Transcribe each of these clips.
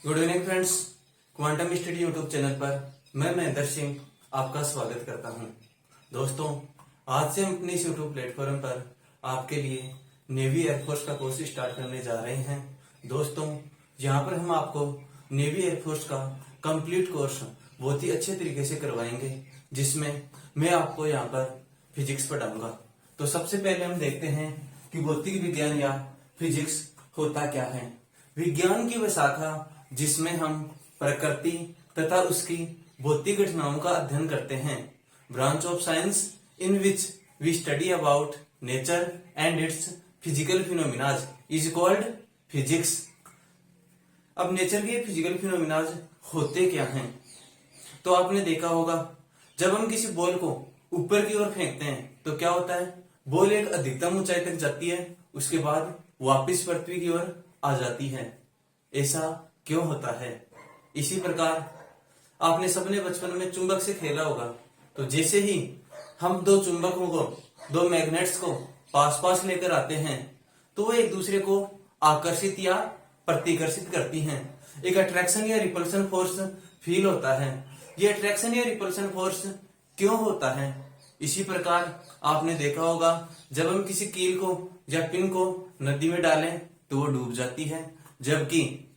Good evening friends, quantum study YouTube channel पर मैं महेंद्र सिंह आपका स्वागत करता हूं। दोस्तों, आज से हम अपने इस यूट्यूब प्लेटफॉर्म पर आपके लिए नेवी एयरफोर्स का कोर्स स्टार्ट करने जा रहे हैं। दोस्तों, यहाँ पर हम आपको नेवी एयरफोर्स का कंप्लीट कोर्स बहुत ही अच्छे तरीके से करवाएंगे, जिसमें मैं आपको यहाँ पर फिजिक्स पढ़ाऊंगा। तो सबसे पहले हम देखते हैं कि भौतिक विज्ञान या फिजिक्स होता क्या है। विज्ञान की वह शाखा जिसमें हम प्रकृति तथा उसकी भौतिक घटनाओं का अध्ययन करते हैं। Branch of science in which we study about nature and its physical phenomenas is called physics. अब नेचर के फिजिकल फिनोमिनाज होते क्या हैं? तो आपने देखा होगा, जब हम किसी बॉल को ऊपर की ओर फेंकते हैं तो क्या होता है, बॉल एक अधिकतम ऊंचाई तक जाती है, उसके बाद वापस पृथ्वी की ओर आ जाती है। ऐसा क्यों होता है? इसी प्रकार आपने सबने बचपन में चुंबक से खेला होगा। तो जैसे ही हम दो चुंबकों को, दो मैग्नेट्स को पास पास लेकर आते हैं तो वो एक दूसरे को आकर्षित या प्रतिकर्षित करती हैं। एक अट्रैक्शन या रिपल्सन फोर्स फील होता है। ये अट्रैक्शन या रिपल्सन फोर्स क्यों होता है? इसी प्रकार आपने देखा होगा, जब हम किसी कील को या पिन को नदी में डालें तो वो डूब जाती है, जबकि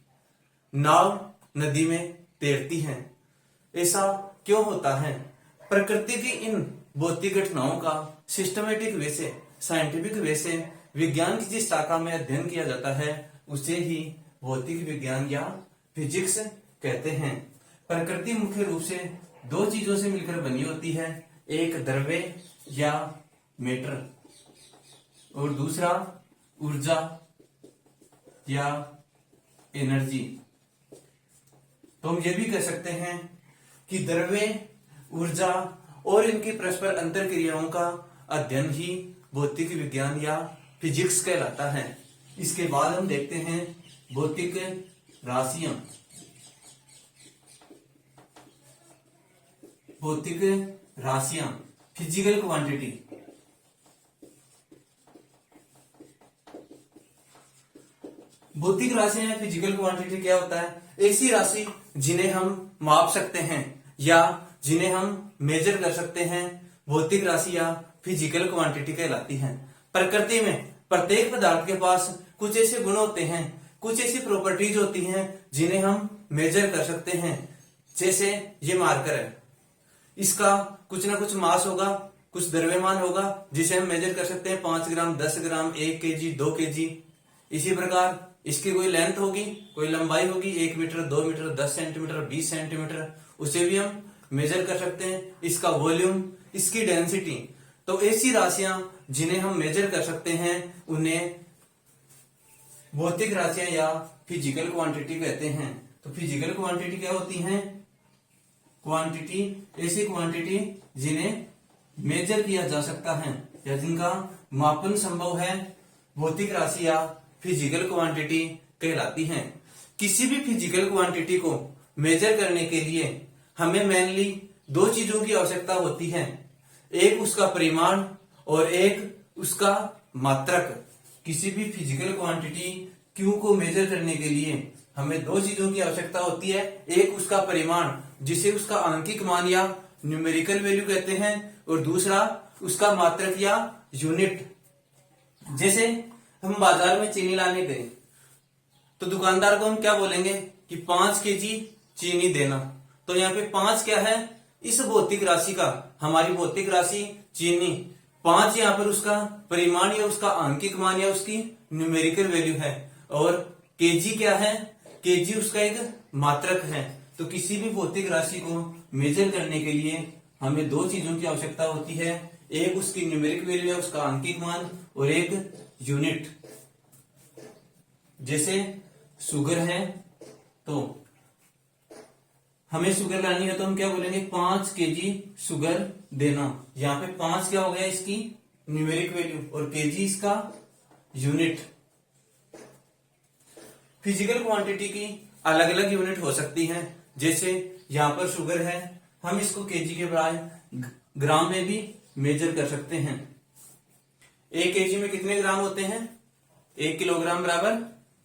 नाव नदी में तैरती है। ऐसा क्यों होता है? प्रकृति की इन भौतिक घटनाओं का सिस्टमेटिक वे से, साइंटिफिक वे से विज्ञान की जिस शाखा में अध्ययन किया जाता है उसे ही भौतिक विज्ञान या फिजिक्स कहते हैं। प्रकृति मुख्य रूप से दो चीजों से मिलकर बनी होती है, एक द्रव्य या मैटर और दूसरा ऊर्जा या एनर्जी। तो हम ये भी कह सकते हैं कि द्रव्य, ऊर्जा और इनकी परस्पर अंतर क्रियाओं का अध्ययन ही भौतिक विज्ञान या फिजिक्स कहलाता है। इसके बाद हम देखते हैं भौतिक राशियां। भौतिक राशियां, फिजिकल क्वांटिटी। भौतिक राशियां या फिजिकल क्वांटिटी क्या होता है? ऐसी राशि जिन्हें हम माप सकते हैं या जिन्हें हम मेजर कर सकते हैं, भौतिक राशि या फिजिकल क्वांटिटी कहलाती हैं। प्रकृति में प्रत्येक पदार्थ के पास कुछ ऐसे गुण होते हैं, कुछ ऐसी प्रॉपर्टीज होती हैं जिन्हें हम मेजर कर सकते हैं। जैसे ये मार्कर है, इसका कुछ ना कुछ मास होगा, कुछ द्रव्यमान होगा जिसे हम मेजर कर सकते हैं, 5 ग्राम, 10 ग्राम, 1 केजी, 2 केजी। इसी प्रकार इसकी कोई लेंथ होगी, कोई लंबाई होगी, 1 मीटर, 2 मीटर, 10 सेंटीमीटर, 20 सेंटीमीटर, उसे भी हम मेजर कर सकते हैं। इसका वॉल्यूम, इसकी डेंसिटी। तो ऐसी राशियां जिन्हें हम मेजर कर सकते हैं उन्हें भौतिक राशियां या फिजिकल क्वांटिटी कहते हैं। तो फिजिकल क्वांटिटी क्या होती हैं? क्वांटिटी, ऐसी क्वांटिटी जिन्हें मेजर किया जा सकता है या जिनका मापन संभव है, भौतिक राशि या फिजिकल क्वांटिटी कहलाती हैं। किसी भी फिजिकल क्वांटिटी को मेजर करने के लिए हमें मेनली दो चीजों की आवश्यकता होती है, एक उसका परिमाण और एक उसका मात्रक। किसी भी फिजिकल क्वांटिटी क्यू को मेजर करने के लिए हमें दो चीजों की आवश्यकता होती है, एक उसका परिमाण जिसे उसका आंकिक मान या न्यूमेरिकल वैल्यू कहते हैं, और दूसरा उसका मात्रक या यूनिट। जैसे हम बाजार में चीनी लाने गए तो दुकानदार को हम क्या बोलेंगे कि 5 केजी चीनी देना। तो यहाँ पे 5 क्या है? इस भौतिक राशि का, हमारी भौतिक राशि चीनी, 5 यहाँ पर उसका परिमाण या उसका आंकिक मान या उसकी न्यूमेरिकल वैल्यू है। और केजी क्या है? केजी उसका एक मात्रक है। तो किसी भी भौतिक राशि को मेजर करने के लिए हमें दो चीजों की आवश्यकता होती है, एक उसकी न्यूमेरिक वैल्यू है, उसका आंकिक मान, और एक यूनिट। जैसे शुगर है तो हमें शुगर लानी है तो हम क्या बोलेंगे, 5 केजी शुगर देना। यहाँ पे 5 क्या हो गया? इसकी न्यूमेरिक वैल्यू, और केजी इसका यूनिट। फिजिकल क्वांटिटी की अलग अलग यूनिट हो सकती हैं। जैसे यहाँ पर शुगर है, हम इसको केजी के बजाय ग्राम में भी मेजर कर सकते हैं। 1 केजी में कितने ग्राम होते हैं? 1 किलोग्राम बराबर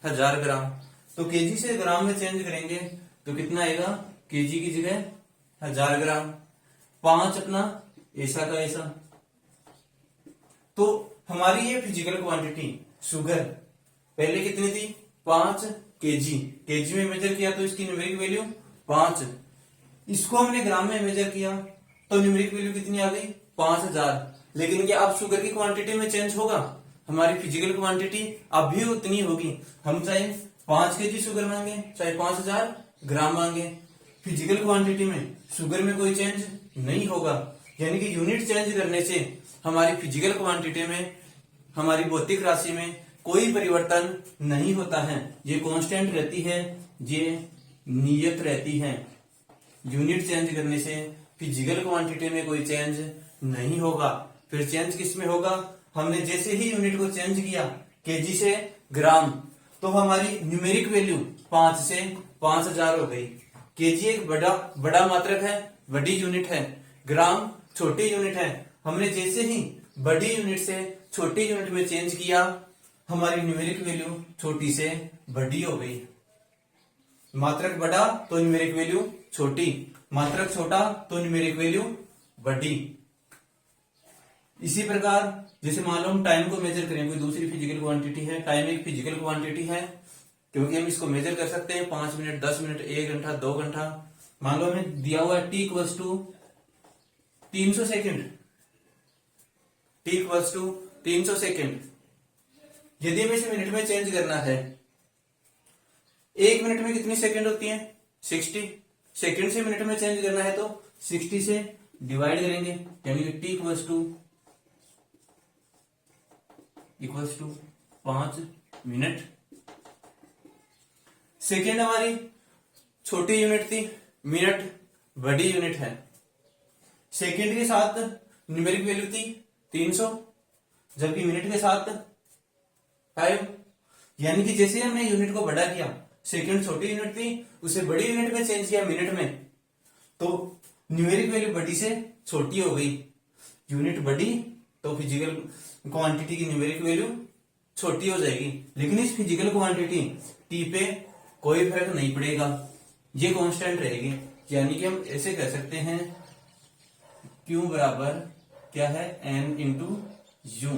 1000 ग्राम। तो केजी से ग्राम में चेंज करेंगे तो कितना आएगा, केजी की जगह 1000 ग्राम। 5 अपना ऐसा का ऐसा। तो हमारी ये फिजिकल क्वांटिटी शुगर पहले कितनी थी, 5 केजी। केजी में मेजर किया तो इसकी न्यूमेरिक वैल्यू 5। इसको हमने ग्राम में मेजर किया तो न्यूमेरिक वैल्यू कितनी आ गई, 5000। लेकिन क्या अब शुगर की क्वांटिटी में चेंज होगा, हमारी फिजिकल क्वांटिटी अब भी उतनी होगी। हम चाहे 5 केजी शुगर मांगे चाहे 5000 ग्राम मांगे, फिजिकल क्वांटिटी में शुगर में कोई चेंज नहीं होगा। यानी कि यूनिट चेंज करने से हमारी फिजिकल क्वांटिटी में, हमारी भौतिक राशि में कोई परिवर्तन नहीं होता है। ये कांस्टेंट रहती है, ये नियत रहती है। यूनिट चेंज करने से फिजिकल क्वांटिटी में कोई चेंज नहीं होगा। फिर चेंज किस में होगा, हमने जैसे ही यूनिट को चेंज किया केजी से ग्राम, तो हमारी न्यूमेरिक वैल्यू 5 से 5000 हो गई। केजी एक बड़ा मात्रक है, बड़ी यूनिट है। ग्राम छोटी यूनिट है। हमने जैसे ही बड़ी यूनिट से छोटी यूनिट में चेंज किया, हमारी न्यूमेरिक वैल्यू छोटी से बड़ी हो गई। मात्रक बड़ा तो न्यूमेरिक वैल्यू छोटी, मात्रक छोटा तो न्यूमेरिक वैल्यू बड़ी। इसी प्रकार जैसे मान लो हम टाइम को मेजर करें, कोई दूसरी फिजिकल क्वांटिटी है, टाइम एक फिजिकल क्वांटिटी है, क्योंकि हम इसको मेजर कर सकते हैं 5 मिनट, 10 मिनट, 1 घंटा, 2 घंटा। मान लो हमें दिया हुआ है T equals to 300 second, T equals to 300 second. यदि हमें इसे मिनट में चेंज करना है, 1 मिनट में कितनी सेकेंड होती है, 60 सेकेंड से मिनट में चेंज करना है तो 60 से डिवाइड करेंगे, यानी कि T equals to 5 minute. Second हमारी छोटी यूनिट थी, मिनट बड़ी यूनिट है। सेकेंड के साथ न्यूमेरिक वैल्यू थी 300, जबकि मिनट के साथ 5। यानी कि जैसे हमने यूनिट को बड़ा किया, सेकेंड छोटी यूनिट थी, उसे बड़ी यूनिट में चेंज किया मिनट में, तो न्यूमेरिक वैल्यू बड़ी से छोटी हो गई। यूनिट बड़ी तो फिजिकल क्वांटिटी की न्यूमेरिक वैल्यू छोटी हो जाएगी। लेकिन इस फिजिकल क्वांटिटी टी पे कोई फर्क नहीं पड़ेगा, ये कांस्टेंट रहेगी। यानी कि हम ऐसे कह सकते हैं Q बराबर क्या है, N इंटू यू।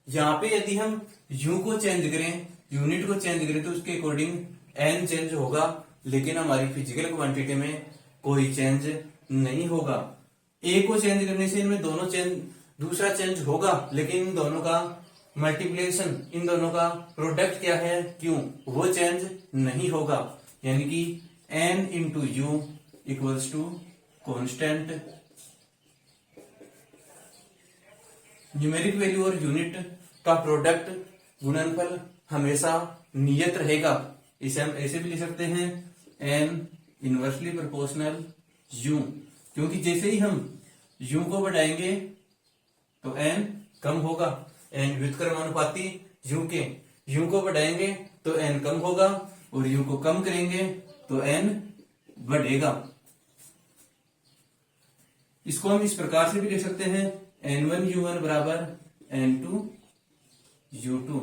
यहां पे यदि हम U को चेंज करें, यूनिट को चेंज करें, तो उसके अकॉर्डिंग N चेंज होगा, लेकिन हमारी फिजिकल क्वांटिटी में कोई चेंज नहीं होगा। A को चेंज करने से इनमें दोनों चेंज, दूसरा चेंज होगा, लेकिन इन दोनों का मल्टीप्लिकेशन, इन दोनों का प्रोडक्ट क्या है Q, वो चेंज नहीं होगा। यानी कि N into U equals to constant. Numeric value और यूनिट का प्रोडक्ट, गुणनफल हमेशा नियत रहेगा। इसे हम ऐसे भी लिख सकते हैं N इनवर्सली प्रोपोर्शनल U, क्योंकि जैसे ही हम U को बढ़ाएंगे तो N कम होगा। N व्युत्क्रमानुपाती U के, U को बढ़ाएंगे तो N कम होगा और U को कम करेंगे तो N बढ़ेगा। इसको हम इस प्रकार से भी लिख सकते हैं N1U1 बराबर N2U2।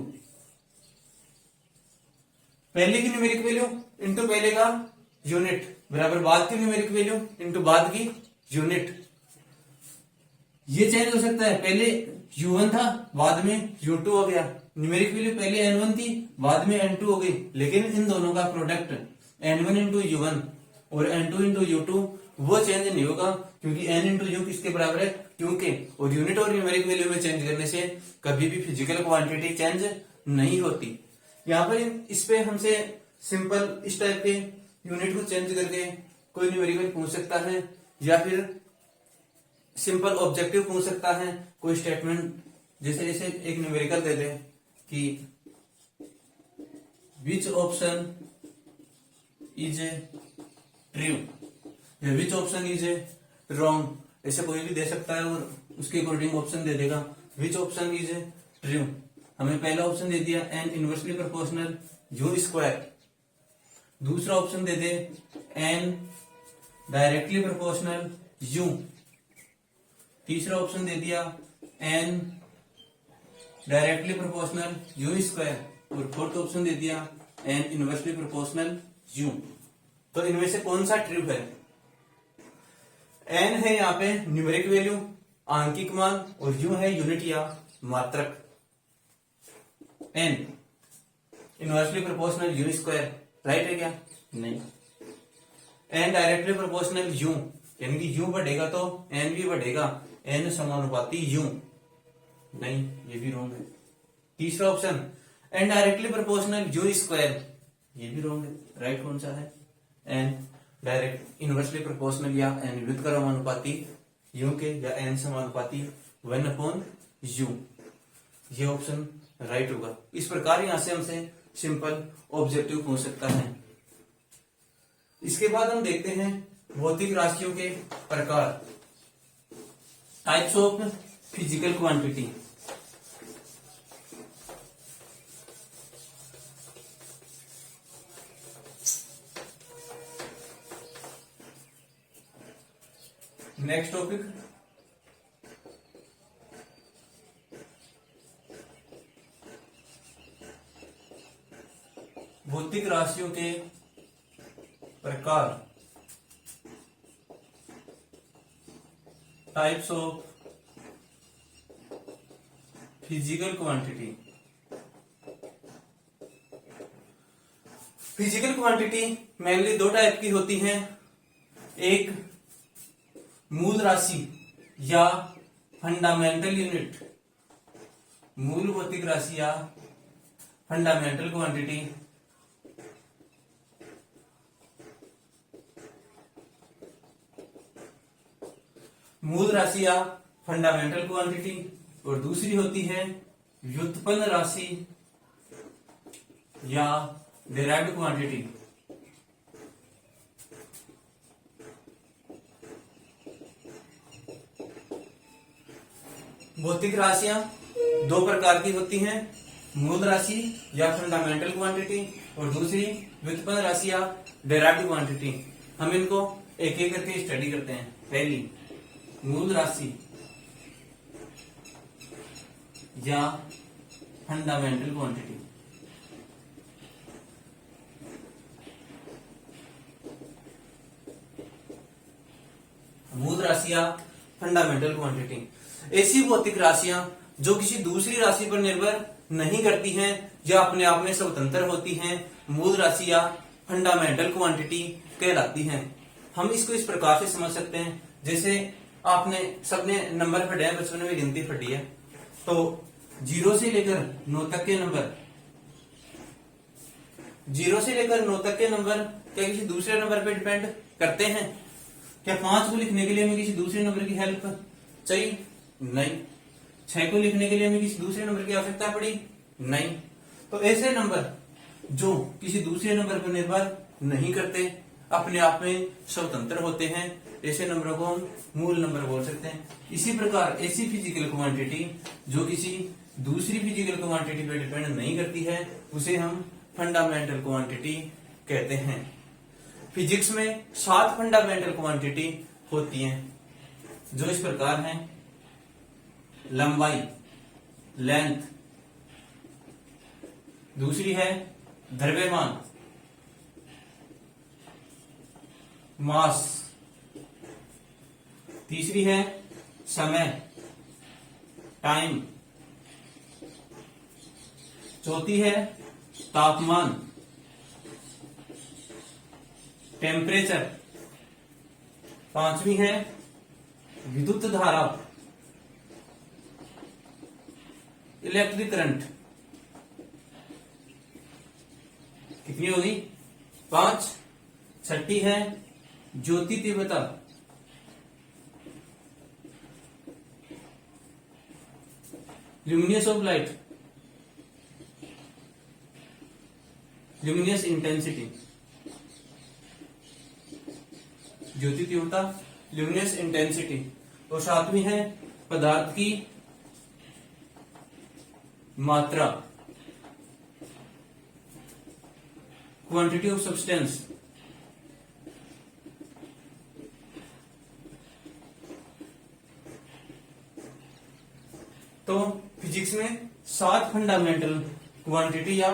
पहले की न्यूमेरिक वैल्यू इंटू पहले का यूनिट बराबर बाद की न्यूमेरिक वैल्यू इंटू बाद की यूनिट। ये चेंज हो सकता है, पहले U1 था बाद में U2 हो गया। न्यूमेरिक वैल्यू पहले N1 थी बाद में N2 हो गई, लेकिन इन दोनों का प्रोडक्ट N1 इंटू U1 और N2 इंटू U2 वो चेंज नहीं होगा, क्योंकि N इंटू U किसके बराबर है, Q के। और यूनिट और न्यूमेरिक वैल्यू में चेंज करने से कभी भी फिजिकल क्वांटिटी चेंज नहीं होती। यहाँ पर इस पे हमसे सिंपल इस टाइप के यूनिट को चेंज करके कोई न्यूमेरिकल पूछ सकता है, या फिर सिंपल ऑब्जेक्टिव पूछ सकता है। कोई स्टेटमेंट जैसे इसे एक न्यूमेरिकल दे दे कि which option is a true या which option is a wrong, ऐसे कोई भी दे सकता है और उसके अकॉर्डिंग ऑप्शन दे देगा। विच ऑप्शन इज ए ट्रू, हमें पहला ऑप्शन दे दिया N inversely proportional U square, दूसरा ऑप्शन दे दे N डायरेक्टली प्रोपोर्शनल U, तीसरा ऑप्शन दे दिया N directly proportional U square, और फोर्थ ऑप्शन दे दिया एन इनवर्सली प्रोपोर्शनल यू। तो इनमें से कौन सा ट्रू है? एन है यहाँ पे न्यूमेरिक वैल्यू, आंकिक मान, और यू है यूनिट या मात्रक। N inversely proportional U square right है क्या? नहीं। एन डायरेक्टली प्रोपोर्शनल यू, यानी कि यू बढ़ेगा तो एन भी बढ़ेगा, एन समानुपाती यू, नहीं, ये भी रॉन्ग है। तीसरा option N directly proportional U square, ये भी रॉन्ग है। राइट कौन सा है? एन डायरेक्ट इनवर्सली प्रोपोर्शनल या एन व्युत्क्रमानुपाती यू के, या एन समानुपाती 1/u, ये ऑप्शन राइट होगा। इस प्रकार यहां से हमसे सिंपल ऑब्जेक्टिव पूछ सकता है। इसके बाद हम देखते हैं भौतिक राशियों के प्रकार, types of physical quantity. Next topic, भौतिक राशियों के प्रकार, types of physical quantity. Physical quantity mainly दो टाइप की होती हैं, एक मूल राशि या फंडामेंटल यूनिट, मूल भौतिक राशि या फंडामेंटल क्वांटिटी, मूल राशि या फंडामेंटल क्वांटिटी, और दूसरी होती है व्युत्पन्न राशि या डिराइव्ड क्वांटिटी। भौतिक राशियां दो प्रकार की होती हैं, मूल राशि या फंडामेंटल क्वांटिटी, और दूसरी व्युत्पन्न राशि या डिराइव्ड क्वांटिटी। हम इनको एक एक करके स्टडी करते हैं। पहली मूल राशि या फंडामेंटल क्वांटिटी। मूल राशि या फंडामेंटल क्वांटिटी ऐसी भौतिक राशियां जो किसी दूसरी राशि पर निर्भर नहीं करती हैं या अपने आप में स्वतंत्र होती हैं, मूल राशि या फंडामेंटल क्वांटिटी कहलाती हैं। हम इसको इस प्रकार से समझ सकते हैं, जैसे आपने सबने नंबर पढ़े हैं, बचपन में गिनती पढ़ी है, तो 0 से लेकर 9 तक के नंबर, 0 से लेकर 9 तक के नंबर क्या किसी दूसरे नंबर पे डिपेंड करते हैं? क्या 5 को लिखने के लिए हमें किसी दूसरे नंबर की हेल्प चाहिए? नहीं। 6 को लिखने के लिए हमें किसी दूसरे नंबर की आवश्यकता पड़ी? नहीं। तो ऐसे नंबर जो किसी दूसरे नंबर पर निर्भर नहीं करते, अपने आप में स्वतंत्र होते हैं, ऐसे नंबरों को हम मूल नंबर बोल सकते हैं। इसी प्रकार ऐसी फिजिकल क्वांटिटी जो किसी दूसरी फिजिकल क्वांटिटी पर डिपेंड नहीं करती है, उसे हम फंडामेंटल क्वांटिटी कहते हैं। फिजिक्स में 7 फंडामेंटल क्वांटिटी होती हैं, जो इस प्रकार हैं: लंबाई, लेंथ, दूसरी है द्रव्यमान, मास, तीसरी है समय, टाइम, चौथी है तापमान, टेम्परेचर, पांचवी है विद्युत धारा, इलेक्ट्रिक करंट। कितनी होगी? 5। छठी है ज्योति तीव्रता, luminous of light, luminous intensity, ज्योति तीव्रता, ल्यूमिनियस इंटेंसिटी। और सातवीं है पदार्थ की मात्रा, क्वांटिटी ऑफ सब्सटेंस। तो फिजिक्स में 7 फंडामेंटल क्वांटिटी या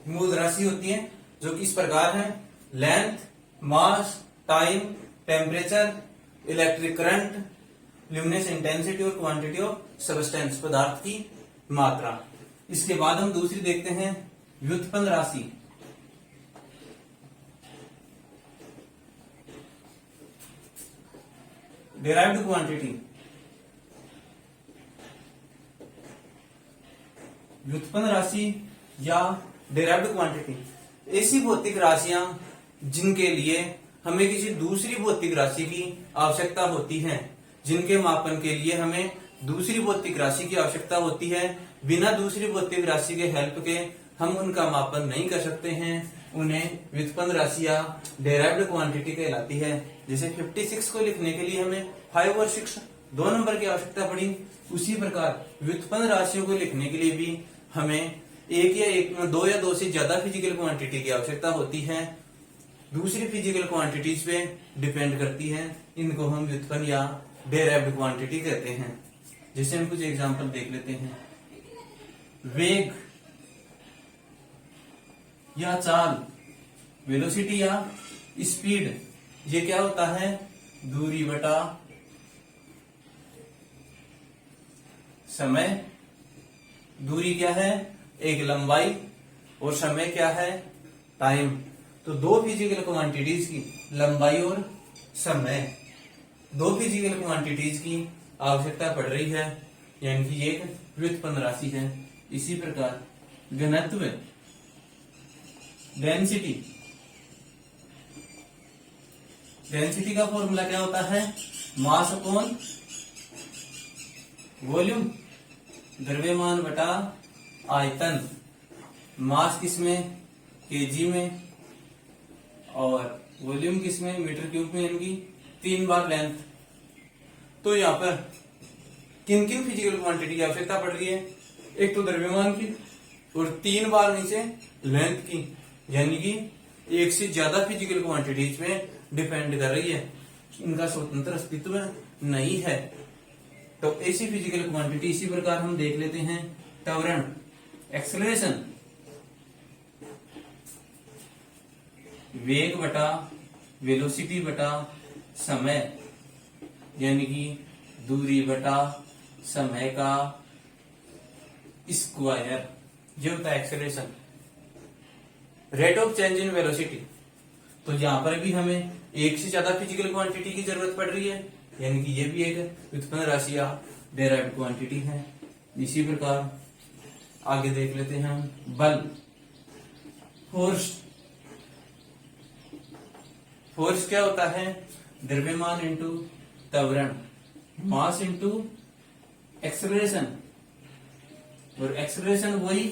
मूल राशि होती है, जो कि इस प्रकार है: length, mass, time, temperature, electric current, luminous intensity और क्वांटिटी ऑफ सब्सटेंस, पदार्थ की मात्रा। इसके बाद हम दूसरी देखते हैं, व्युत्पन्न राशि। Derived quantity. व्युत्पन्न राशि या डिराइव्ड क्वांटिटी ऐसी भौतिक राशियां जिनके लिए हमें किसी दूसरी भौतिक राशि की आवश्यकता होती है, जिनके मापन के लिए हमें दूसरी भौतिक राशि की आवश्यकता होती है। बिना दूसरी भौतिक राशि के हेल्प के हम उनका मापन नहीं कर सकते हैं, उन्हें व्युत्पन्न राशि या डिराइव्ड क्वांटिटी कहलाती है। जैसे 56 को लिखने के लिए हमें 5 और 6 दो नंबर की आवश्यकता पड़ी, उसी प्रकार व्युत्पन्न राशियों को लिखने के लिए भी हमें दो या दो से ज्यादा फिजिकल क्वांटिटी की आवश्यकता होती है। दूसरी फिजिकल क्वांटिटीज पे डिपेंड करती है, इनको हम व्युत्पन्न या डिराइव्ड क्वांटिटी कहते हैं। जैसे हम कुछ एग्जांपल देख लेते हैं। वेग या चाल, वेलोसिटी या स्पीड, ये क्या होता है? दूरी बटा समय। दूरी क्या है? एक लंबाई, और समय क्या है? टाइम। तो दो फिजिकल क्वांटिटीज की, लंबाई और समय, दो फिजिकल क्वांटिटीज की आवश्यकता पड़ रही है, यानी कि एक व्युत्पन्न राशि है। इसी प्रकार घनत्व, डेंसिटी। डेंसिटी का फॉर्मूला क्या होता है? मास अपॉन वॉल्यूम, द्रव्यमान बटा आयतन। मास किसमें? केजी में, और वॉल्यूम किसमें? मीटर क्यूब में, यानी कि 3 बार लेंथ। तो यहाँ पर किन किन फिजिकल क्वांटिटी की आवश्यकता पड़ रही है? एक तो द्रव्यमान की, और 3 बार नीचे लेंथ की, यानी कि एक से ज्यादा फिजिकल क्वांटिटीज में डिपेंड कर रही है, इनका स्वतंत्र अस्तित्व नहीं है। तो ऐसी फिजिकल क्वांटिटी इसी प्रकार हम देख लेते हैं। त्वरण, एक्सेलरेशन, वेग बटा वेलोसिटी बटा समय, यानी कि दूरी बटा समय का स्क्वायर, ये होता है acceleration. Rate of change in velocity, तो यहां पर भी हमें एक से ज्यादा फिजिकल क्वांटिटी की जरूरत पड़ रही है, यानी कि ये भी एक व्युत्पन्न राशि या डिराइव्ड क्वांटिटी है। इसी प्रकार आगे देख लेते हैं हम बल, फोर्स। फोर्स क्या होता है? द्रव्यमान इंटू त्वरण, मास इंटू एक्सेलरेशन, और एक्सेलरेशन वही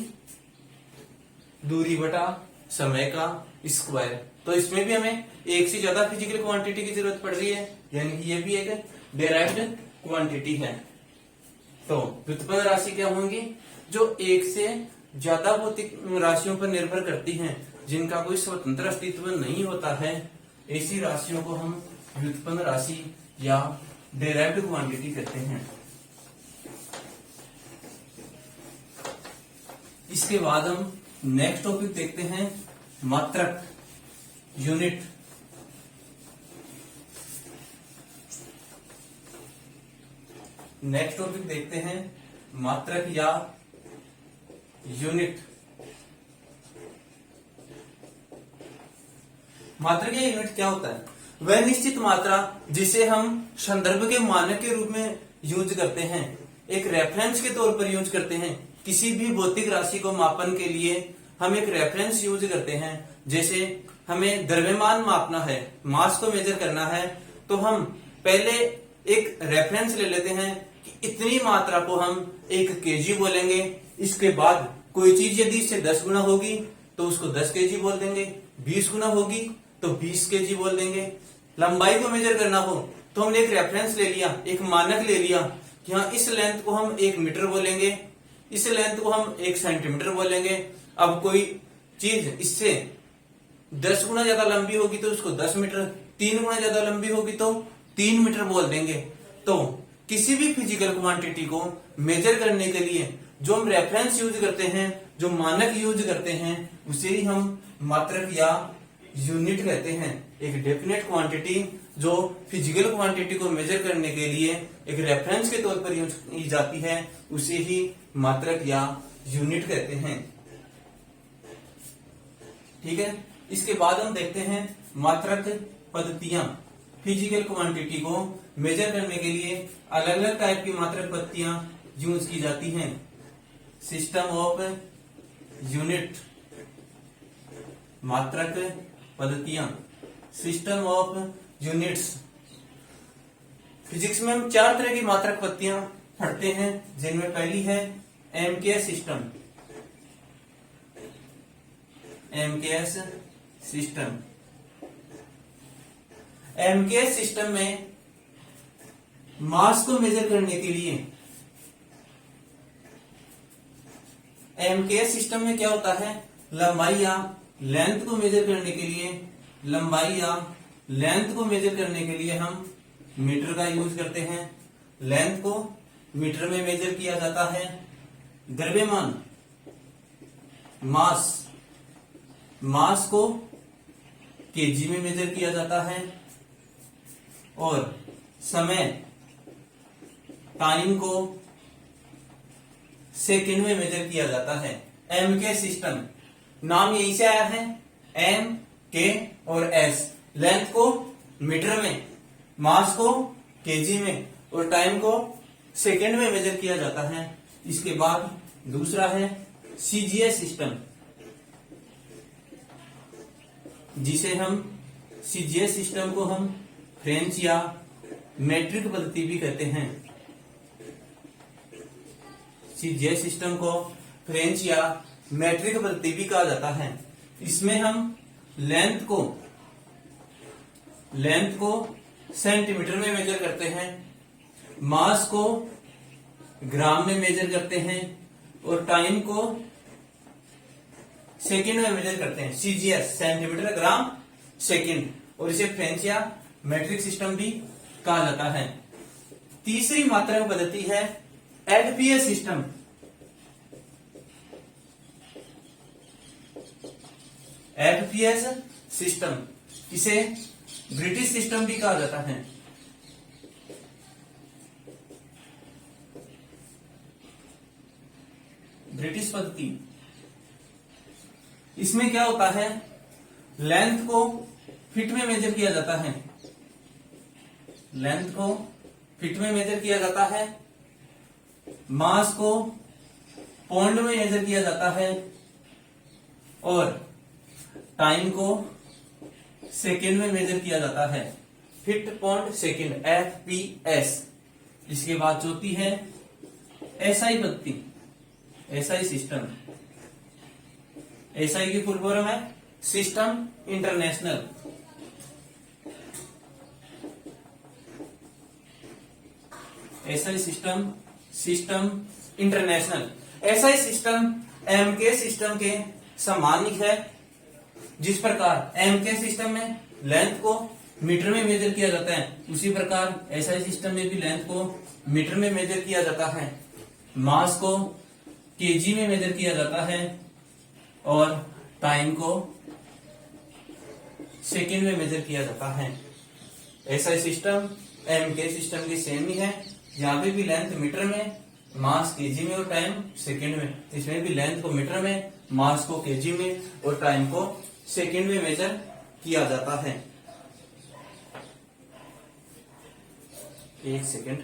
दूरी बटा समय का स्क्वायर। तो इसमें भी हमें एक से ज्यादा फिजिकल क्वांटिटी की जरूरत पड़ रही है, यानी कि ये भी एक डिराइव्ड क्वांटिटी है। तो व्युत्पन्न राशि क्या होंगी? जो एक से ज्यादा भौतिक राशियों पर निर्भर करती हैं, जिनका कोई स्वतंत्र अस्तित्व नहीं होता है, ऐसी राशियों को हम व्युत्पन्न राशि या डिराइव्ड क्वांटिटी कहते हैं। इसके बाद हम नेक्स्ट टॉपिक देखते हैं, मात्रक, यूनिट। नेक्स्ट टॉपिक देखते हैं मात्रक या यूनिट। मात्रक या यूनिट क्या होता है? वह निश्चित मात्रा जिसे हम संदर्भ के मानक के रूप में यूज करते हैं, एक रेफरेंस के तौर पर यूज करते हैं। किसी भी भौतिक राशि को मापन के लिए हम एक रेफरेंस यूज करते हैं। जैसे हमें द्रव्यमान मापना है, मास को मेजर करना है, तो हम पहले एक रेफरेंस ले लेते हैं कि इतनी मात्रा को हम 1 केजी बोलेंगे। इसके बाद कोई चीज यदि इससे 10 गुना होगी तो उसको 10 केजी बोल देंगे, 20 गुना होगी तो 20 केजी बोल देंगे। लंबाई को मेजर करना हो तो हमने एक रेफरेंस ले लिया, एक मानक ले लिया कि हाँ इस लेंथ को हम 1 मीटर बोलेंगे, इस लेंथ को हम 1 सेंटीमीटर बोलेंगे। अब कोई चीज इससे 10 गुना ज्यादा लंबी होगी तो उसको 10 मीटर, 3 गुना ज्यादा लंबी होगी तो 3 मीटर बोल देंगे। तो किसी भी फिजिकल क्वांटिटी को मेजर करने के लिए जो हम रेफरेंस यूज करते हैं, जो मानक यूज करते हैं, उसे ही हम मात्रक या यूनिट कहते हैं। एक डेफिनेट क्वांटिटी जो फिजिकल क्वांटिटी को मेजर करने के लिए एक रेफरेंस के तौर पर यूज की जाती है, उसे ही मात्रक या यूनिट कहते हैं। ठीक है, इसके बाद हम देखते हैं मात्रक पद्धतियां। फिजिकल क्वांटिटी को मेजर करने के लिए अलग अलग टाइप की मात्रक पद्धतियां यूज की जाती हैं। सिस्टम ऑफ यूनिट, मात्रक पद्धतियां, सिस्टम ऑफ यूनिट्स। फिजिक्स में हम 4 तरह की मात्रक पद्धतियां पढ़ते हैं, जिनमें पहली है MKS system. MKS system, MKS system में मास को मेजर करने के लिए, एमकेएस सिस्टम में क्या होता है, लंबाई या लेंथ को मेजर करने के लिए, लंबाई या लेंथ को मेजर करने के लिए हम मीटर का यूज करते हैं। लेंथ को मीटर में मेजर किया जाता है। द्रव्यमान, मास, मास को केजी में मेजर किया जाता है। और समय, टाइम को सेकंड में मेजर किया जाता है। एम के सिस्टम, नाम यहीं से आया है, एम के और एस। लेंथ को मीटर में, मास को केजी में और टाइम को सेकंड में मेजर किया जाता है। इसके बाद दूसरा है सीजीएस सिस्टम, जिसे हम सीजीएस सिस्टम को हम फ्रेंच या मेट्रिक पद्धति भी कहते हैं। सीजीएस सिस्टम को फ्रेंच या मेट्रिक पद्धति भी कहा जाता है। इसमें हम लेंथ को सेंटीमीटर में मेजर करते हैं, मास को ग्राम में मेजर करते हैं और टाइम को सेकंड में मेजर करते हैं। सीजीएस, सेंटीमीटर, ग्राम, सेकंड, और इसे फ्रेंच या मेट्रिक सिस्टम भी कहा जाता है। तीसरी मात्रक पद्धति है एफपीएस सिस्टम। एफपीएस सिस्टम, इसे ब्रिटिश सिस्टम भी कहा जाता है। ब्रिटिश पद्धति, इसमें क्या होता है, लेंथ को फीट में मेजर किया जाता है। लेंथ को फीट में मेजर किया जाता है, मास को पौंड में मेजर किया जाता है और टाइम को सेकेंड में मेजर किया जाता है। Feet pound second, FPS. इसके बाद चौथी है एसआई पद्धति, एसआई सिस्टम। एसआई की फुल फॉर्म है system international. SI system, system international. SI system MK system के समान ही है। जिस प्रकार एमके सिस्टम में लेंथ को मीटर में मेजर किया जाता है, उसी प्रकार एसआई सिस्टम में भी लेंथ को मीटर में मेजर किया जाता है, मास को केजी में मेजर किया जाता है और टाइम को सेकंड में मेजर किया जाता है। एसआई सिस्टम एमके सिस्टम की सेम ही है। यहाँ पे भी लेंथ मीटर में, मास केजी में और टाइम सेकंड में। इसमें भी लेंथ को मीटर में, मास को केजी में और टाइम को सेकंड में मेजर किया जाता है। एक सेकंड।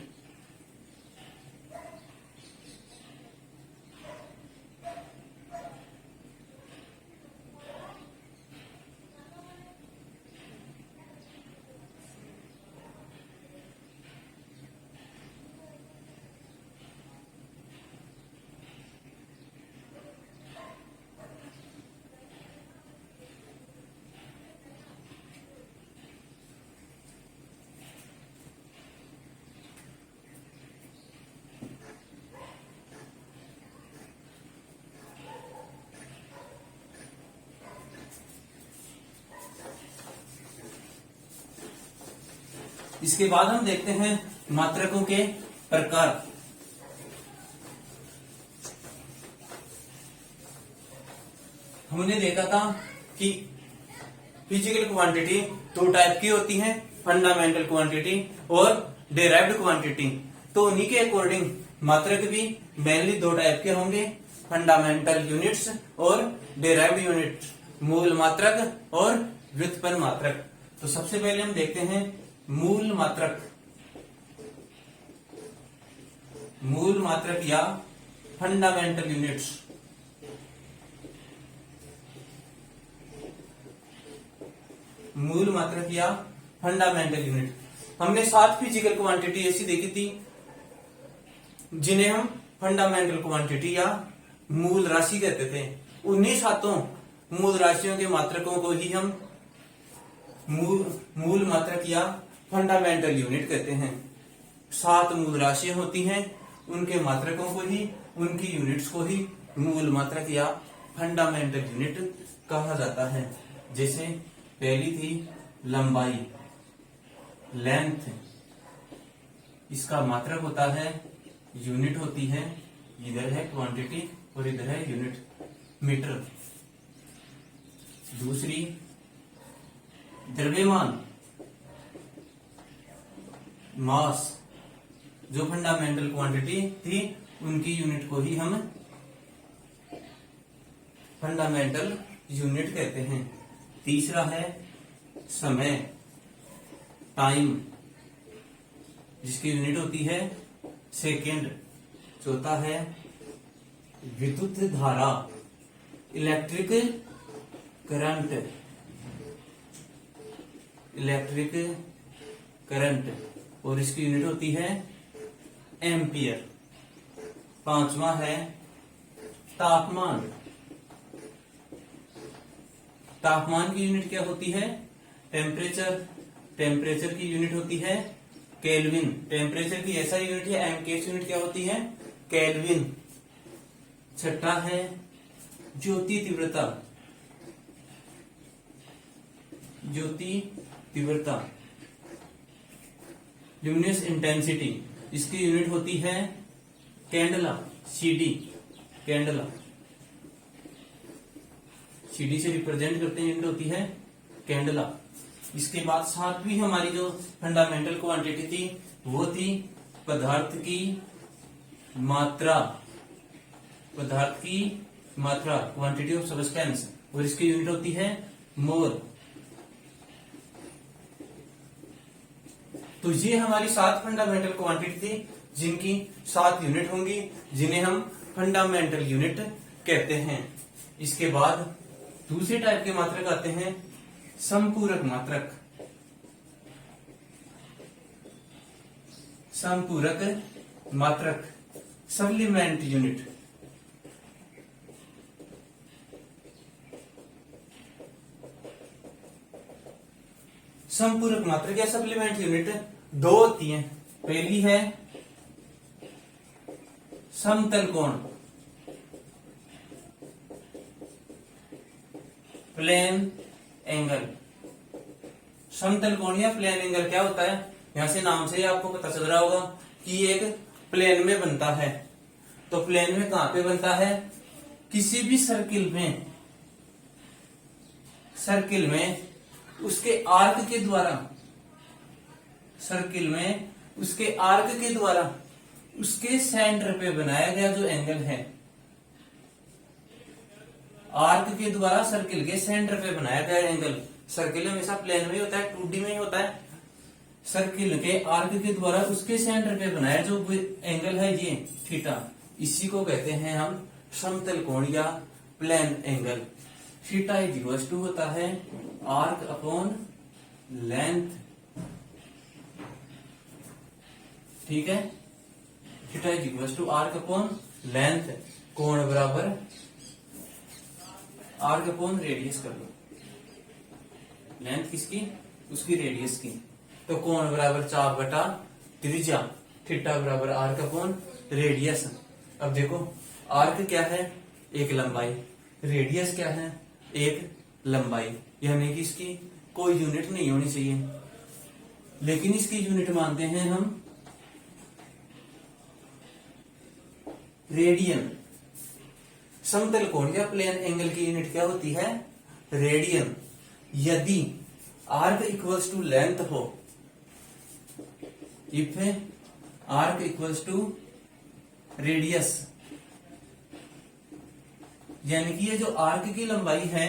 इसके बाद हम देखते हैं मात्रकों के प्रकार। हमने देखा था कि फिजिकल क्वांटिटी दो टाइप की होती हैं, फंडामेंटल क्वांटिटी और डेराइव्ड क्वांटिटी। तो उन्हीं के अकॉर्डिंग मात्रक भी मेनली दो टाइप के होंगे, फंडामेंटल यूनिट्स और डेराइव्ड यूनिट, मूल मात्रक और व्युत्पन्न मात्रक। तो सबसे पहले हम देखते हैं मूल मात्रक। मूल मात्रक या फंडामेंटल यूनिट्स। मूल मात्रक या फंडामेंटल यूनिट। हमने 7 फिजिकल क्वांटिटी ऐसी देखी थी जिन्हें हम फंडामेंटल क्वांटिटी या मूल राशि कहते थे। उन्हीं 7 मूल राशियों के मात्रकों को ही हम मूल मात्रक या फंडामेंटल यूनिट कहते हैं। 7 मूल राशियां होती हैं, उनके मात्रकों को ही, उनकी यूनिट्स को ही मूल मात्रक या फंडामेंटल यूनिट कहा जाता है। जैसे पहली थी लंबाई, लेंथ, इसका मात्रक होता है, यूनिट होती है, इधर है क्वांटिटी और इधर है यूनिट, मीटर। दूसरी द्रव्यमान, मास, जो फंडामेंटल क्वांटिटी थी उनकी यूनिट को ही हम फंडामेंटल यूनिट कहते हैं। तीसरा है समय, टाइम, जिसकी यूनिट होती है सेकेंड। चौथा है विद्युत धारा, इलेक्ट्रिक करंट, इलेक्ट्रिक करंट, और इसकी यूनिट होती है एम्पियर। पांचवा है तापमान। तापमान की यूनिट क्या होती है? टेम्परेचर। टेम्परेचर की यूनिट होती है केल्विन। टेम्परेचर की ऐसा यूनिट है, एम के यूनिट क्या होती है? केल्विन। छठा है ज्योति तीव्रता। ज्योति तीव्रता, ल्यूमिनस इंटेंसिटी, इसकी यूनिट होती है कैंडला, सीडी, कैंडला, सीडी से रिप्रेजेंट करते हैं, यूनिट होती है कैंडला। इसके बाद सातवीं हमारी जो फंडामेंटल क्वांटिटी थी वो थी पदार्थ की मात्रा। पदार्थ की मात्रा, क्वांटिटी ऑफ सब्सटेंस, और इसकी यूनिट होती है मोल। तो ये हमारी 7 फंडामेंटल क्वांटिटी थी जिनकी 7 यूनिट होंगी, जिन्हें हम फंडामेंटल यूनिट कहते हैं। इसके बाद दूसरे टाइप के मात्रक आते हैं संपूरक मात्रक। संपूरक मात्रक, सप्लीमेंट यूनिट। संपूरक मात्रक या सप्लीमेंट यूनिट दो होती हैं। पहली है समतल कोण, प्लेन एंगल। समतल कोण या प्लेन एंगल क्या होता है? यहां से नाम से ही आपको पता चल रहा होगा कि एक प्लेन में बनता है। तो प्लेन में कहां पे बनता है? किसी भी सर्किल में, सर्किल में उसके आर्क के द्वारा, सर्किल में उसके आर्क के द्वारा उसके सेंटर पे बनाया गया जो एंगल है, आर्क के द्वारा सर्किल के सेंटर पे बनाया गया एंगल। सर्किल हमेशा प्लेन में ही होता है, 2D में ही होता है। सर्किल के आर्क के द्वारा उसके सेंटर पे बनाया जो एंगल है ये थीटा, इसी को कहते हैं हम समतल कोण या plane angle. Theta is equal to होता है आर्क अपॉन लेंथ, ठीक है। Theta is equal to arc upon length, कोण बराबर आर्क अपॉन रेडियस कर लो। लेंथ किसकी? उसकी रेडियस की। तो कोण बराबर चाप बटा त्रिज्या, थीटा बराबर आर्क अपॉन रेडियस। अब देखो आर्क क्या है? एक लंबाई। रेडियस क्या है? एक लंबाई। यानी कि इसकी कोई यूनिट नहीं होनी चाहिए, लेकिन इसकी यूनिट मानते हैं हम रेडियन। समतल कोण या प्लेन एंगल की यूनिट क्या होती है? रेडियन। यदि आर्क इक्वल्स टू लेंथ हो, if arc equals to radius, यानी कि ये जो आर्क की लंबाई है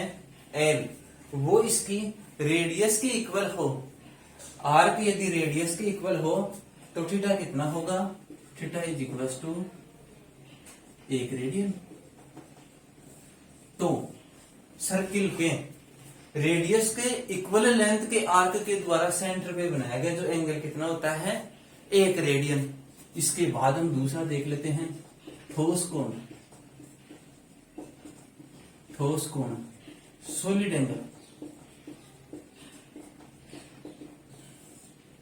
एल, वो इसकी रेडियस के इक्वल हो, आर्क यदि रेडियस के इक्वल हो तो थीटा कितना होगा? Theta is equals to 1 radian. तो सर्किल के रेडियस के इक्वल लेंथ के आर्क के द्वारा सेंटर पे बनाया गया जो एंगल कितना होता है? 1 रेडियन। इसके बाद हम दूसरा देख लेते हैं, ठोस कोण। ठोस कोण, सॉलिड एंगल।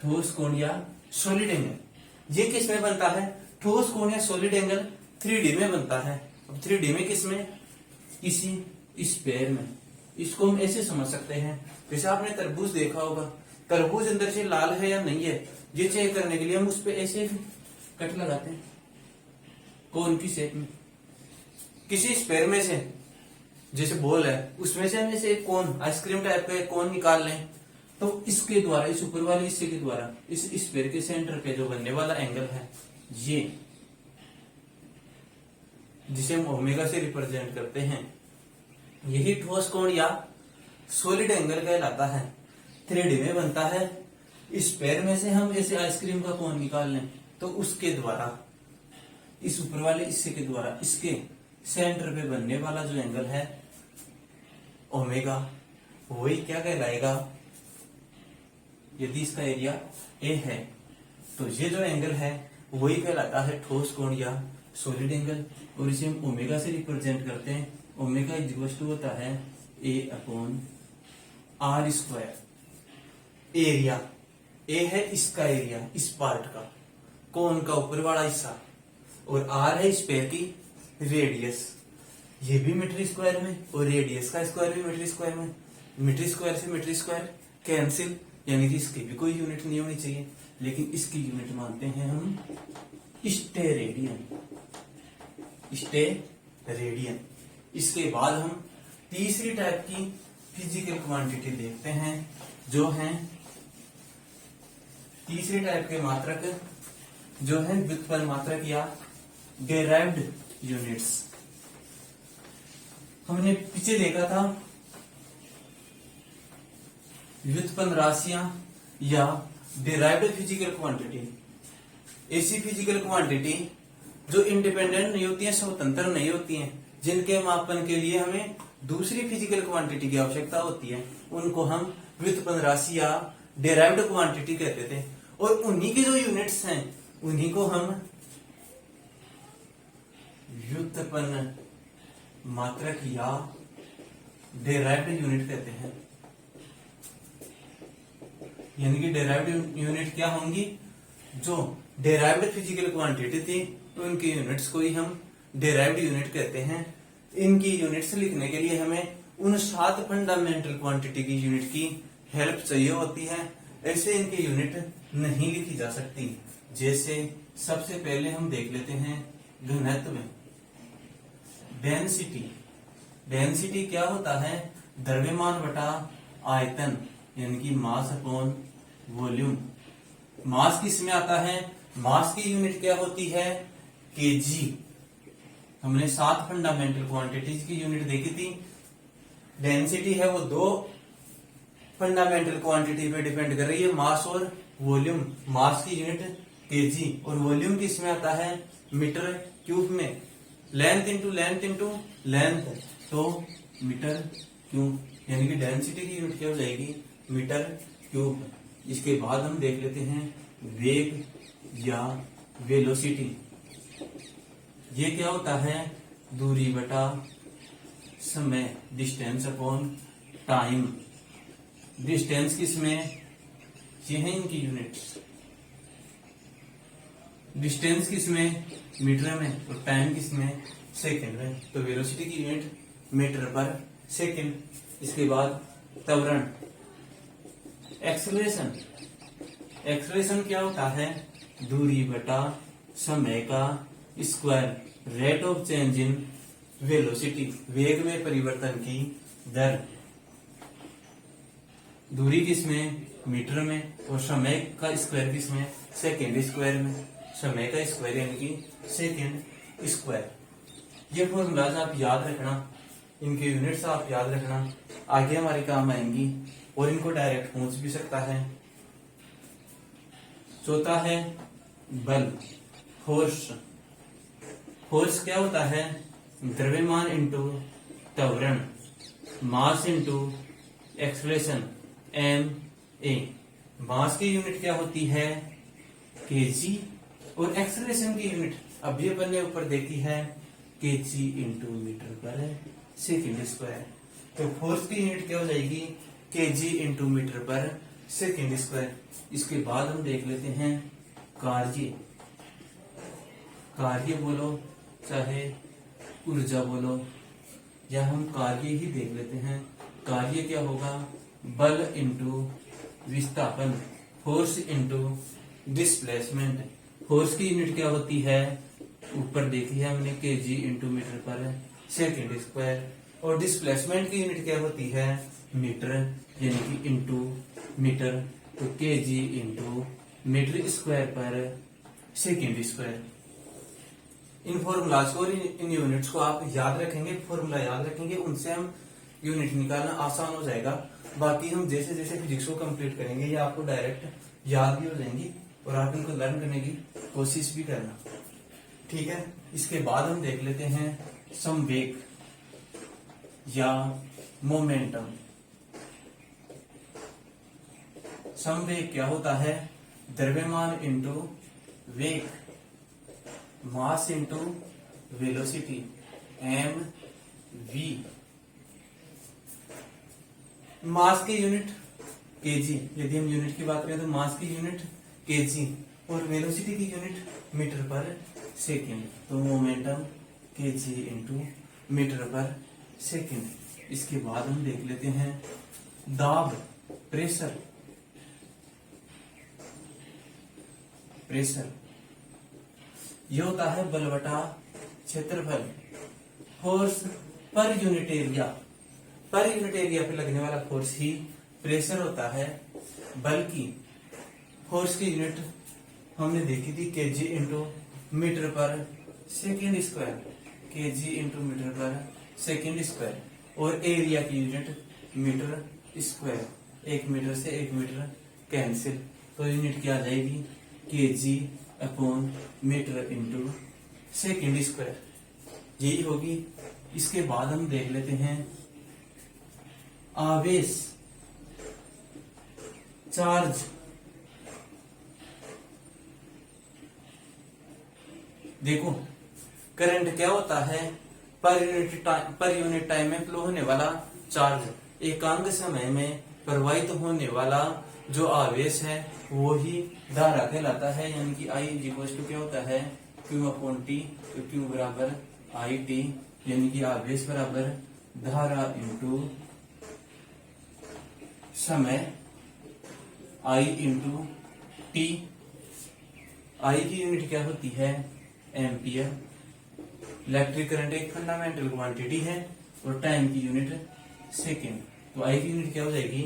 ठोस कोण या सॉलिड एंगल ये किस में बनता है? ठोस कोण या सॉलिड एंगल 3D में बनता है। अब 3D में किस में? किसी स्फीयर में। इसको हम ऐसे समझ सकते हैं, जैसे आपने तरबूज देखा होगा, तरबूज अंदर से लाल है या नहीं है, ये चेक करने के लिए हम उस पर ऐसे कट लगाते हैं कोन की शेप में। किसी स्फीयर में से, जैसे बॉल है, उसमें से हम ऐसे एक कोन, आइसक्रीम टाइप का एक कोन निकाल लें, तो इसके द्वारा, इस ऊपर वाले हिस्से के द्वारा इस स्फीयर के सेंटर पे जो बनने वाला एंगल है, ये जिसे हम ओमेगा से रिप्रेजेंट करते हैं, यही ठोस कोण या सॉलिड एंगल कहलाता है। 3D में बनता है। इस स्फीयर में से हम ऐसे आइसक्रीम का कोन निकाल लें, तो उसके द्वारा, इस ऊपर वाले हिस्से के द्वारा इसके सेंटर पे बनने वाला जो एंगल है ओमेगा, वही क्या कहलाएगा? यदि इसका एरिया ए है तो ये जो एंगल है वही कहलाता है ठोस कोण या सॉलिड एंगल, और इसे हम ओमेगा से रिप्रेजेंट करते हैं। ओमेगा इज इक्वल टू होता है A upon R square. Area A है इसका एरिया, इस पार्ट का, कोन का ऊपर वाला हिस्सा, और आर है स्फीयर की रेडियस, ये भी मीटर स्क्वायर में, और रेडियस का स्क्वायर भी मीटर स्क्वायर में। मीटर स्क्वायर से मीटर स्क्वायर कैंसिल, यानी कि इसकी भी कोई यूनिट नहीं होनी चाहिए, लेकिन इसकी यूनिट मानते हैं हम स्टेरेडियन। स्टेरेडियन। इसके बाद हम तीसरी टाइप की फिजिकल क्वांटिटी देखते हैं, जो है तीसरी टाइप के मात्रक, जो है व्युत्पन्न मात्रक या डेराइव्ड यूनिट्स। हमने पीछे देखा था व्युत्पन्न राशियां या डिराइव्ड फिजिकल क्वांटिटी, ऐसी फिजिकल क्वांटिटी जो इंडिपेंडेंट नहीं होती है, स्वतंत्र नहीं होती हैं, जिनके मापन के लिए हमें दूसरी फिजिकल क्वांटिटी की आवश्यकता होती है, उनको हम व्युत्पन्न राशि या डिराइव्ड क्वांटिटी कहते थे। और उन्हीं के जो यूनिट्स हैं उन्हीं को हम व्युत्पन्न मात्रक या डिराइव्ड यूनिट कहते हैं। यानी कि डिराइव्ड यूनिट क्या होंगी? जो डिराइव्ड फिजिकल क्वांटिटी थी उनकी यूनिट्स को ही हम डिराइव्ड यूनिट कहते हैं। इनकी यूनिट्स लिखने के लिए हमें उन 7 फंडामेंटल क्वांटिटी की यूनिट की हेल्प चाहिए होती है, ऐसे इनकी यूनिट नहीं लिखी जा सकती। जैसे सबसे पहले हम देख लेते हैं घनत्व, डेंसिटी। डेंसिटी क्या होता है? द्रव्यमान बटा आयतन, यानी कि मास अपॉन वॉल्यूम। मास किस में आता है? मास की यूनिट क्या होती है? केजी। हमने 7 फंडामेंटल क्वांटिटीज की यूनिट देखी थी। डेंसिटी है वो 2 फंडामेंटल क्वांटिटी पे डिपेंड कर रही है, मास और वॉल्यूम। मास की यूनिट केजी और वॉल्यूम किस में आता है? मीटर क्यूब में। Length into length into length, तो मीटर क्यूब, यानी कि डेंसिटी की यूनिट क्या हो जाएगी? Metre cube. इसके बाद हम देख लेते हैं वेग या वेलोसिटी। ये क्या होता है? दूरी बटा समय, डिस्टेंस अपॉन टाइम। डिस्टेंस किसमें? ये है इनकी यूनिट्स। डिस्टेंस किसमें? मीटर में, और टाइम किसमें? सेकंड में। तो वेलोसिटी की यूनिट मीटर पर सेकंड। इसके बाद त्वरण, एक्सेलरेशन। एक्सेलरेशन क्या होता है? दूरी बटा समय का square, rate of change in velocity, वेग में परिवर्तन की दर। दूरी किसमें, मीटर में, और समय का स्क्वायर किसमें, सेकेंड स्क्वायर में। समय का स्क्वायर यानी कि सेकेंड स्क्वायर। ये फॉर्मूलाज आप याद रखना, इनके यूनिट्स आप याद रखना, आगे हमारे काम आएंगी, और इनको डायरेक्ट पूछ भी सकता है। चौथा है बल, फोर्स। फोर्स क्या होता है, द्रव्यमान इंटू त्वरण, mass into acceleration, M A. Mass की यूनिट क्या होती है, केजी, और एक्सलेशन की यूनिट अभी अपन ने ऊपर देखी है, KG into metre per second square. तो फोर्स की यूनिट क्या हो जाएगी, KG into metre per second square. इसके बाद हम देख लेते हैं कार्य। कार्य बोलो चाहे ऊर्जा बोलो, या हम कार्य ही देख लेते हैं। कार्य क्या होगा, बल इंटू विस्थापन, फोर्स इंटू डिस्प्लेसमेंट। फोर्स की यूनिट क्या होती है, ऊपर देखी है हमने, KG into metre per second square. और डिस्प्लेसमेंट की यूनिट क्या होती है, मीटर, यानी कि इंटू मीटर। तो केजी इंटू मीटर स्क्वायर पर सेकेंड स्क्वायर। इन फॉर्मूलाज को और इन यूनिट्स को आप याद रखेंगे, फॉर्मूला याद रखेंगे, उनसे हम यूनिट निकालना आसान हो जाएगा। बाकी हम जैसे जैसे फिजिक्स को कंप्लीट करेंगे, ये आपको डायरेक्ट याद भी हो जाएंगी, और आप इनको लर्न करने की कोशिश भी करना, ठीक है। इसके बाद हम देख लेते हैं संवेग या मोमेंटम। संवेग क्या होता है, द्रव्यमान इंटू वेग, mass into velocity, M V. Mass की यूनिट केजी, यदि हम यूनिट की बात करें तो मास की यूनिट केजी, और वेलोसिटी की यूनिट मीटर पर सेकेंड। तो momentum KG into metre per second. इसके बाद हम देख लेते हैं दाब, प्रेशर। प्रेशर ये होता है बल बटा क्षेत्रफल, force per unit area. Per unit area पे लगने वाला फोर्स ही प्रेशर होता है। बल्कि फोर्स की यूनिट हमने देखी थी, KG into metre per second square, KG into metre per second square. और एरिया की यूनिट मीटर स्क्वायर, एक मीटर से एक मीटर कैंसिल, तो यूनिट क्या आ जाएगी, KG upon metre into second square, यही होगी। इसके बाद हम देख लेते हैं आवेश, चार्ज। देखो करंट क्या होता है, पर यूनिट टाइम में फ्लो होने वाला चार्ज, एकांक समय में प्रवाहित होने वाला जो आवेश है वो ही धारा कहलाता है। यानी कि आई इक्वल टू क्या होता है, क्यू अपॉन टी। तो क्यू बराबर आई टी, यानी कि आवेश बराबर धारा इंटू समय, आई इंटू टी। आई की यूनिट क्या होती है, एम्पियर। इलेक्ट्रिक करंट एक फंडामेंटल क्वांटिटी है, और टाइम की यूनिट सेकेंड। तो आई की यूनिट क्या हो जाएगी,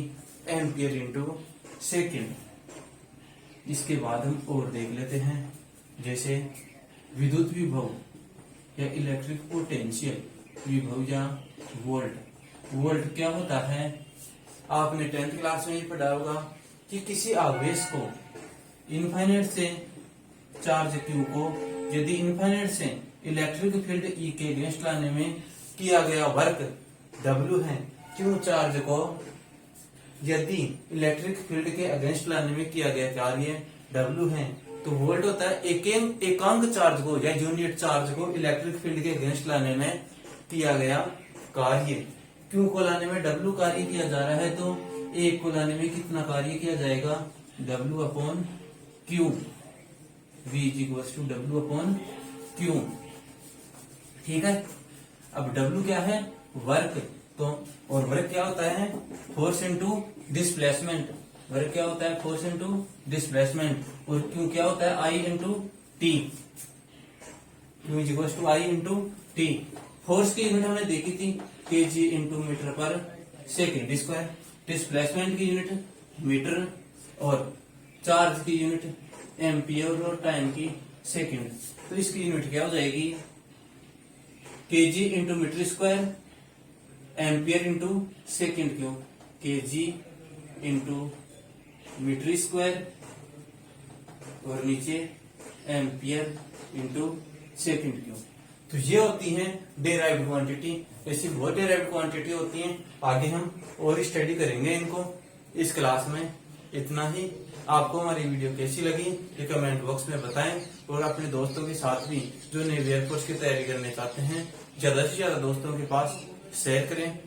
एम्पियर इंटू सेकेंड। इसके बाद हम और देख लेते हैं, जैसे विद्युत विभव या इलेक्ट्रिक पोटेंशियल, विभव या वोल्ट। वोल्ट क्या होता है, आपने 10th क्लास में ही पढ़ा होगा कि किसी आवेश को इनफाइनाइट से चार्ज क्यू को यदि इनफाइनाइट से इलेक्ट्रिक फील्ड ई के अगेंस्ट लाने में किया गया वर्क डब्ल्यू है, क्यू चार्ज को यदि इलेक्ट्रिक फील्ड के अगेंस्ट लाने में किया गया कार्य डब्ल्यू है, तो वोल्ट होता है एकांक चार्ज को या यूनिट चार्ज को इलेक्ट्रिक फील्ड के अगेंस्ट लाने में किया गया कार्य। क्यू को लाने में डब्ल्यू कार्य किया जा रहा है, तो एक को लाने में कितना कार्य किया जाएगा, W upon Q. V equals to W upon Q, ठीक है। अब डब्ल्यू क्या है, वर्क। तो और वर्क क्या होता है, फोर्स इनटू डिस्प्लेसमेंट। वर्क क्या होता है, फोर्स इनटू डिस्प्लेसमेंट। और क्यू क्या होता है, I into T. Q equals to I into T. Force की यूनिट हमने देखी थी KG into metre per second square, displacement की यूनिट मीटर और चार्ज की यूनिट एम्पियर और टाइम की सेकेंड। तो इसकी यूनिट क्या हो जाएगी, KG into metre square ampere into second cube, KG into metre square और नीचे एम्पियर इंटू सेकेंड क्यूब। तो ये होती हैं डेराइव्ड क्वांटिटी। ऐसी बहुत डेराइव्ड क्वांटिटी होती हैं, आगे हम और स्टडी करेंगे इनको इस क्लास में। इतना ही। आपको हमारी वीडियो कैसी लगी ये कमेंट बॉक्स में बताएं और अपने दोस्तों के साथ भी जो नेवी एयरफोर्स की तैयारी करने चाहते हैं ज्यादा से ज्यादा दोस्तों के पास शेयर करें।